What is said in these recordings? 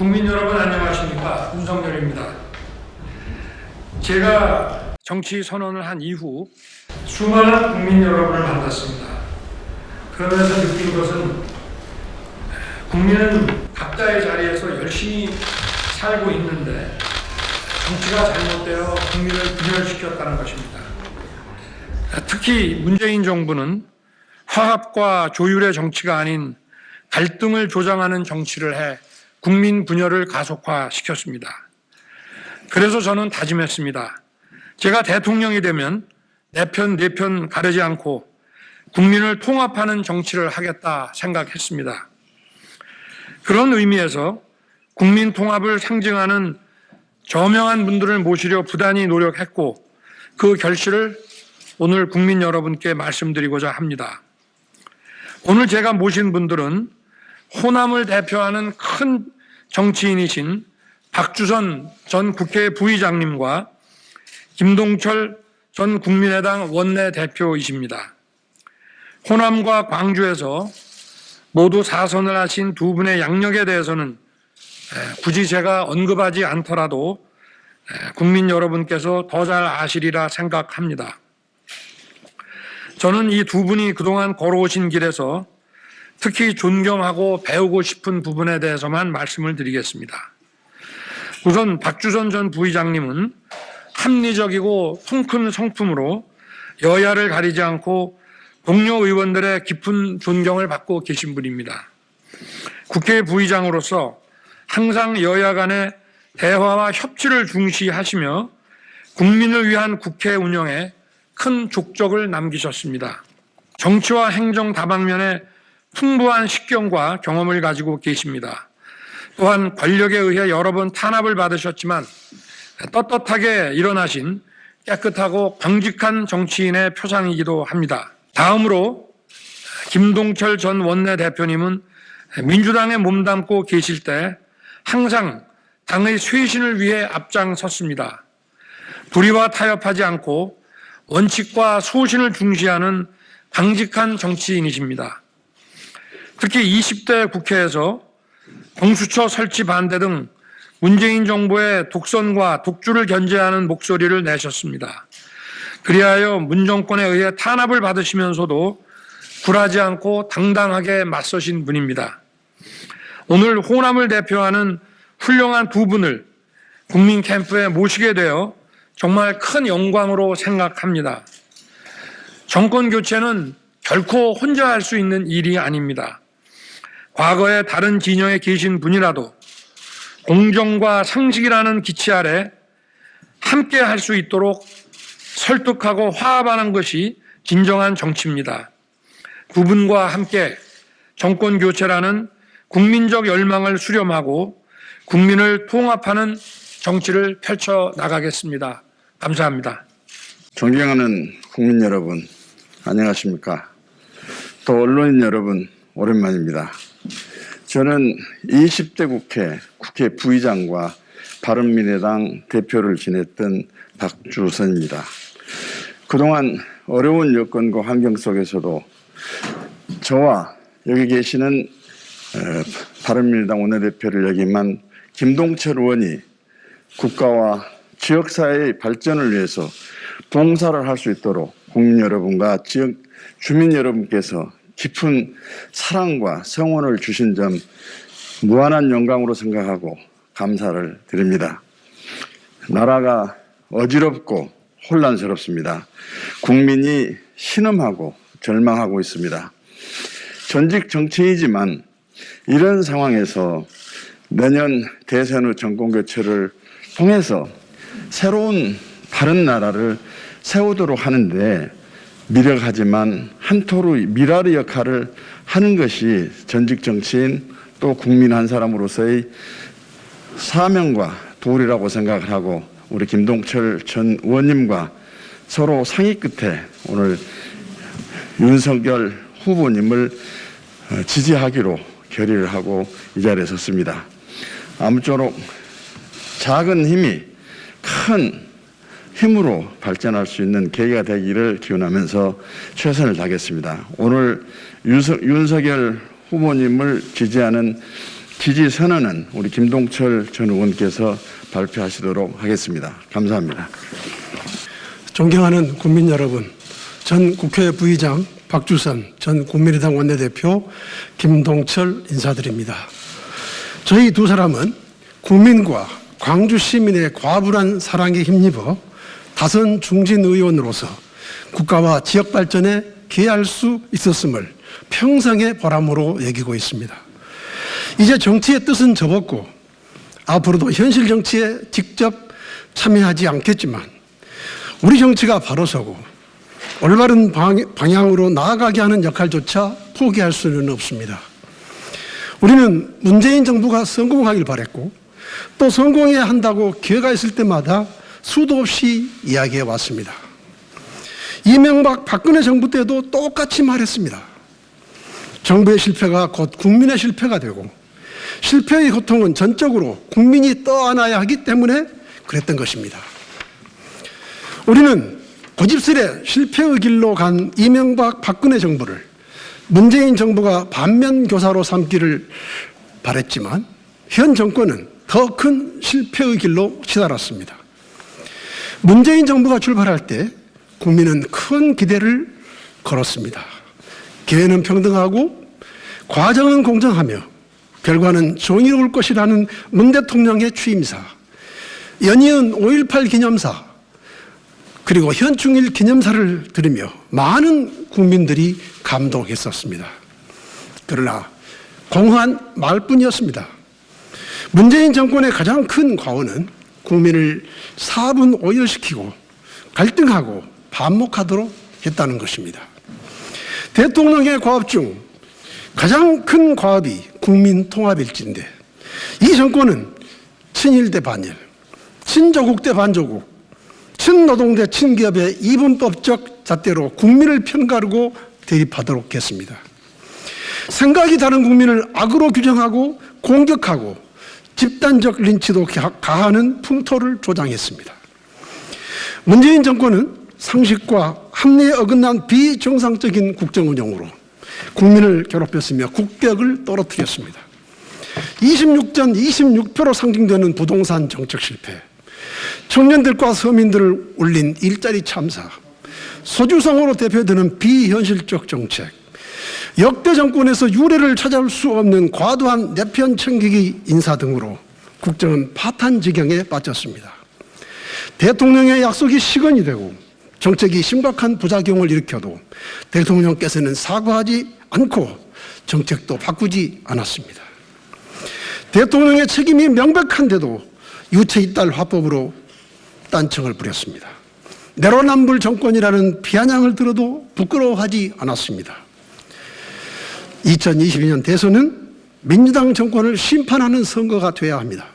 국민 여러분 안녕하십니까? 윤석열입니다. 제가 정치 선언을 한 이후 수많은 국민 여러분을 만났습니다. 그러면서 느낀 것은 국민은 각자의 자리에서 열심히 살고 있는데 정치가 잘못되어 국민을 분열시켰다는 것입니다. 특히 문재인 정부는 화합과 조율의 정치가 아닌 갈등을 조장하는 정치를 해 국민 분열을 가속화시켰습니다. 그래서 저는 다짐했습니다. 제가 대통령이 되면 내 편, 내 편 가르지 않고 국민을 통합하는 정치를 하겠다 생각했습니다. 그런 의미에서 국민 통합을 상징하는 저명한 분들을 모시려 부단히 노력했고 그 결실을 오늘 국민 여러분께 말씀드리고자 합니다. 오늘 제가 모신 분들은 호남을 대표하는 큰 정치인이신 박주선 전 국회 부의장님과 김동철 전 국민의당 원내대표이십니다. 호남과 광주에서 모두 사선을 하신 두 분의 양력에 대해서는 굳이 제가 언급하지 않더라도 국민 여러분께서 더 잘 아시리라 생각합니다. 저는 이 두 분이 그동안 걸어오신 길에서 특히 존경하고 배우고 싶은 부분에 대해서만 말씀을 드리겠습니다. 우선 박주선 전 부의장님은 합리적이고 통큰 성품으로 여야를 가리지 않고 동료 의원들의 깊은 존경을 받고 계신 분입니다. 국회 부의장으로서 항상 여야 간의 대화와 협치를 중시하시며 국민을 위한 국회 운영에 큰 족적을 남기셨습니다. 정치와 행정 다방면에 풍부한 식견과 경험을 가지고 계십니다. 또한 권력에 의해 여러 번 탄압을 받으셨지만 떳떳하게 일어나신 깨끗하고 정직한 정치인의 표상이기도 합니다. 다음으로 김동철 전 원내대표님은 민주당에 몸담고 계실 때 항상 당의 쇄신을 위해 앞장섰습니다. 불의와 타협하지 않고 원칙과 소신을 중시하는 강직한 정치인이십니다. 특히 20대 국회에서 공수처 설치 반대 등 문재인 정부의 독선과 독주를 견제하는 목소리를 내셨습니다. 그리하여 문정권에 의해 탄압을 받으시면서도 굴하지 않고 당당하게 맞서신 분입니다. 오늘 호남을 대표하는 훌륭한 두 분을 국민 캠프에 모시게 되어 정말 큰 영광으로 생각합니다. 정권 교체는 결코 혼자 할 수 있는 일이 아닙니다. 과거에 다른 진영에 계신 분이라도 공정과 상식이라는 기치 아래 함께 할 수 있도록 설득하고 화합하는 것이 진정한 정치입니다. 두 분과 함께 정권 교체라는 국민적 열망을 수렴하고 국민을 통합하는 정치를 펼쳐 나가겠습니다. 감사합니다. 존경하는 국민 여러분, 안녕하십니까? 또 언론인 여러분, 오랜만입니다. 저는 20대 국회 부의장과 바른미래당 대표를 지냈던 박주선입니다. 그동안 어려운 여건과 환경 속에서도 저와 여기 계시는 바른미래당 원내대표를 역임한 김동철 의원이 국가와 지역사회의 발전을 위해서 봉사를 할 수 있도록 국민 여러분과 지역 주민 여러분께서 깊은 사랑과 성원을 주신 점 무한한 영광으로 생각하고 감사를 드립니다. 나라가 어지럽고 혼란스럽습니다. 국민이 신음하고 절망하고 있습니다. 전직 정치이지만 이런 상황에서 내년 대선 후 정권교체를 통해서 새로운 다른 나라를 세우도록 하는데 미력하지만 한토로 미라의 역할을 하는 것이 전직 정치인 또 국민 한 사람으로서의 사명과 도리라고 생각을 하고 우리 김동철 전 의원님과 서로 상의 끝에 오늘 윤석열 후보님을 지지하기로 결의를 하고 이 자리에 섰습니다. 아무쪼록 작은 힘이 큰 힘으로 발전할 수 있는 계기가 되기를 기원하면서 최선을 다하겠습니다. 오늘 윤석열 후보님을 지지하는 지지 선언은 우리 김동철 전 의원께서 발표하시도록 하겠습니다. 감사합니다. 존경하는 국민 여러분, 전 국회 부의장 박주선 전 국민의당 원내대표 김동철 인사드립니다. 저희 두 사람은 국민과 광주 시민의 과분한 사랑에 힘입어 다선 중진 의원으로서 국가와 지역 발전에 기여할 수 있었음을 평생의 보람으로 여기고 있습니다. 이제 정치의 뜻은 접었고 앞으로도 현실 정치에 직접 참여하지 않겠지만 우리 정치가 바로 서고 올바른 방향으로 나아가게 하는 역할조차 포기할 수는 없습니다. 우리는 문재인 정부가 성공하길 바랬고 또 성공해야 한다고 기회가 있을 때마다 수도 없이 이야기해 왔습니다. 이명박 박근혜 정부 때도 똑같이 말했습니다. 정부의 실패가 곧 국민의 실패가 되고 실패의 고통은 전적으로 국민이 떠안아야 하기 때문에 그랬던 것입니다. 우리는 고집스레 실패의 길로 간 이명박 박근혜 정부를 문재인 정부가 반면교사로 삼기를 바랬지만 현 정권은 더 큰 실패의 길로 치달았습니다. 문재인 정부가 출발할 때 국민은 큰 기대를 걸었습니다. 기회는 평등하고 과정은 공정하며 결과는 정의로울 것이라는 문 대통령의 취임사, 연이은 5.18 기념사, 그리고 현충일 기념사를 들으며 많은 국민들이 감동했었습니다. 그러나 공허한 말뿐이었습니다. 문재인 정권의 가장 큰 과오는 국민을 사분 오열시키고 갈등하고 반목하도록 했다는 것입니다. 대통령의 과업 중 가장 큰 과업이 국민 통합일지인데 이 정권은 친일 대 반일, 친조국 대 반조국, 친노동 대 친기업의 이분법적 잣대로 국민을 편가르고 대립하도록 했습니다. 생각이 다른 국민을 악으로 규정하고 공격하고 집단적 린치도 가하는 풍토를 조장했습니다. 문재인 정권은 상식과 합리에 어긋난 비정상적인 국정운영으로 국민을 괴롭혔으며 국격을 떨어뜨렸습니다. 26표로 상징되는 부동산 정책 실패, 청년들과 서민들을 울린 일자리 참사, 소주성으로 대표되는 비현실적 정책, 역대 정권에서 유례를 찾아올 수 없는 과도한 내편 챙기기 인사 등으로 국정은 파탄 지경에 빠졌습니다. 대통령의 약속이 시건이 되고 정책이 심각한 부작용을 일으켜도 대통령께서는 사과하지 않고 정책도 바꾸지 않았습니다. 대통령의 책임이 명백한데도 유체이탈 화법으로 딴청을 부렸습니다. 내로남불 정권이라는 비아냥을 들어도 부끄러워하지 않았습니다. 2022년 대선은 민주당 정권을 심판하는 선거가 되어야 합니다.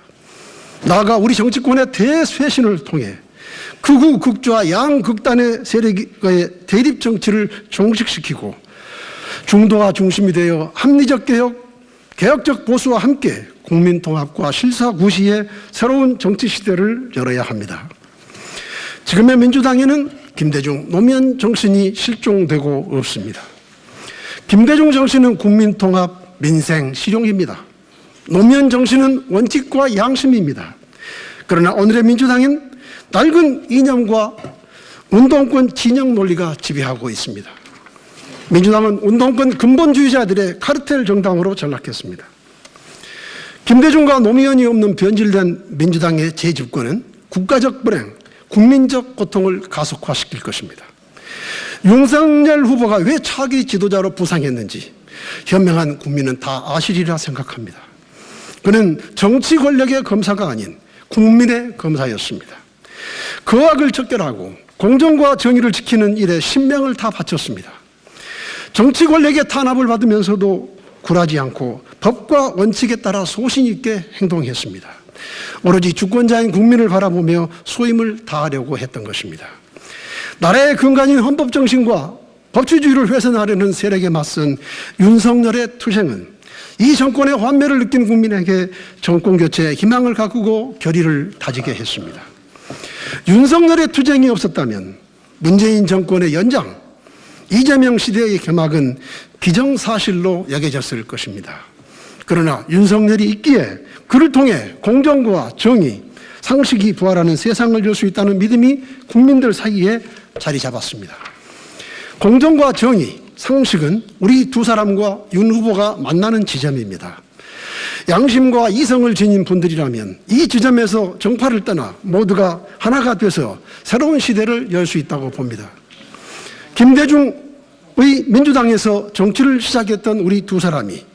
나아가 우리 정치권의 대쇄신을 통해 극우 극좌 양극단의 세력의 대립 정치를 종식시키고 중도가 중심이 되어 합리적 개혁, 개혁적 보수와 함께 국민 통합과 실사구시의 새로운 정치 시대를 열어야 합니다. 지금의 민주당에는 김대중 노무현 정신이 실종되고 없습니다. 김대중 정신은 국민통합, 민생, 실용입니다. 노무현 정신은 원칙과 양심입니다. 그러나 오늘의 민주당은 낡은 이념과 운동권 진영 논리가 지배하고 있습니다. 민주당은 운동권 근본주의자들의 카르텔 정당으로 전락했습니다. 김대중과 노무현이 없는 변질된 민주당의 재집권은 국가적 불행, 국민적 고통을 가속화시킬 것입니다. 윤석열 후보가 왜 차기 지도자로 부상했는지 현명한 국민은 다 아시리라 생각합니다. 그는 정치 권력의 검사가 아닌 국민의 검사였습니다. 그 악을 척결하고 공정과 정의를 지키는 일에 신명을 다 바쳤습니다. 정치 권력의 탄압을 받으면서도 굴하지 않고 법과 원칙에 따라 소신 있게 행동했습니다. 오로지 주권자인 국민을 바라보며 소임을 다하려고 했던 것입니다. 나라의 근간인 헌법 정신과 법치주의를 훼손하려는 세력에 맞선 윤석열의 투쟁은 이 정권의 환멸을 느낀 국민에게 정권 교체에 희망을 가꾸고 결의를 다지게 했습니다. 윤석열의 투쟁이 없었다면 문재인 정권의 연장, 이재명 시대의 개막은 기정사실로 여겨졌을 것입니다. 그러나 윤석열이 있기에 그를 통해 공정과 정의, 상식이 부활하는 세상을 열 수 있다는 믿음이 국민들 사이에 자리 잡았습니다. 공정과 정의, 상식은 우리 두 사람과 윤 후보가 만나는 지점입니다. 양심과 이성을 지닌 분들이라면 이 지점에서 정파를 떠나 모두가 하나가 돼서 새로운 시대를 열 수 있다고 봅니다. 김대중의 민주당에서 정치를 시작했던 우리 두 사람이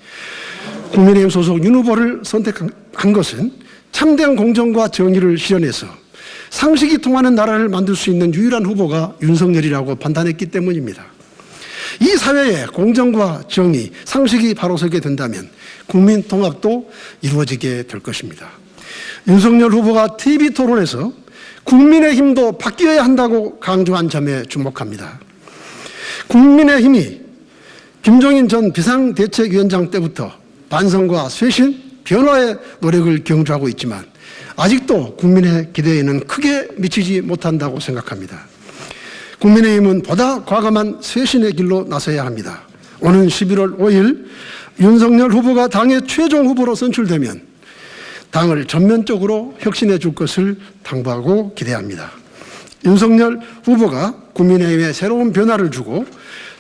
국민의힘 소속 윤 후보를 선택한 것은 참된 공정과 정의를 실현해서 상식이 통하는 나라를 만들 수 있는 유일한 후보가 윤석열이라고 판단했기 때문입니다. 이 사회에 공정과 정의, 상식이 바로 서게 된다면 국민 통합도 이루어지게 될 것입니다. 윤석열 후보가 TV 토론에서 국민의힘도 바뀌어야 한다고 강조한 점에 주목합니다. 국민의힘이 김종인 전 비상대책위원장 때부터 반성과 쇄신, 변화의 노력을 경주하고 있지만 아직도 국민의 기대에는 크게 미치지 못한다고 생각합니다. 국민의힘은 보다 과감한 쇄신의 길로 나서야 합니다. 오는 11월 5일 윤석열 후보가 당의 최종 후보로 선출되면 당을 전면적으로 혁신해 줄 것을 당부하고 기대합니다. 윤석열 후보가 국민의힘에 새로운 변화를 주고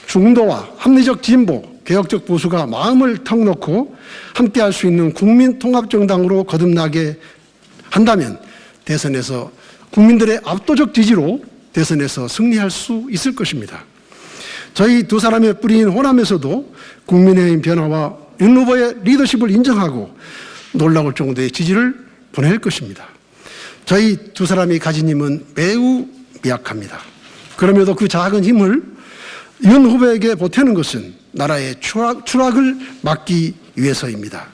중도와 합리적 진보, 개혁적 보수가 마음을 턱 놓고 함께할 수 있는 국민통합정당으로 거듭나게 한다면 대선에서 국민들의 압도적 지지로 대선에서 승리할 수 있을 것입니다. 저희 두 사람의 뿌리인 호남에서도 국민의힘 변화와 윤 후보의 리더십을 인정하고 놀라울 정도의 지지를 보낼 것입니다. 저희 두 사람이 가진 힘은 매우 미약합니다. 그럼에도 그 작은 힘을 윤 후보에게 보태는 것은 나라의 추락을 막기 위해서입니다.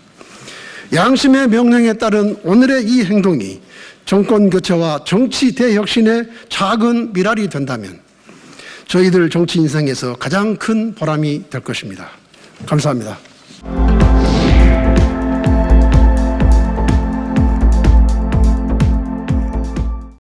양심의 명령에 따른 오늘의 이 행동이 정권 교체와 정치 대혁신의 작은 미랄이 된다면 저희들 정치 인생에서 가장 큰 보람이 될 것입니다. 감사합니다.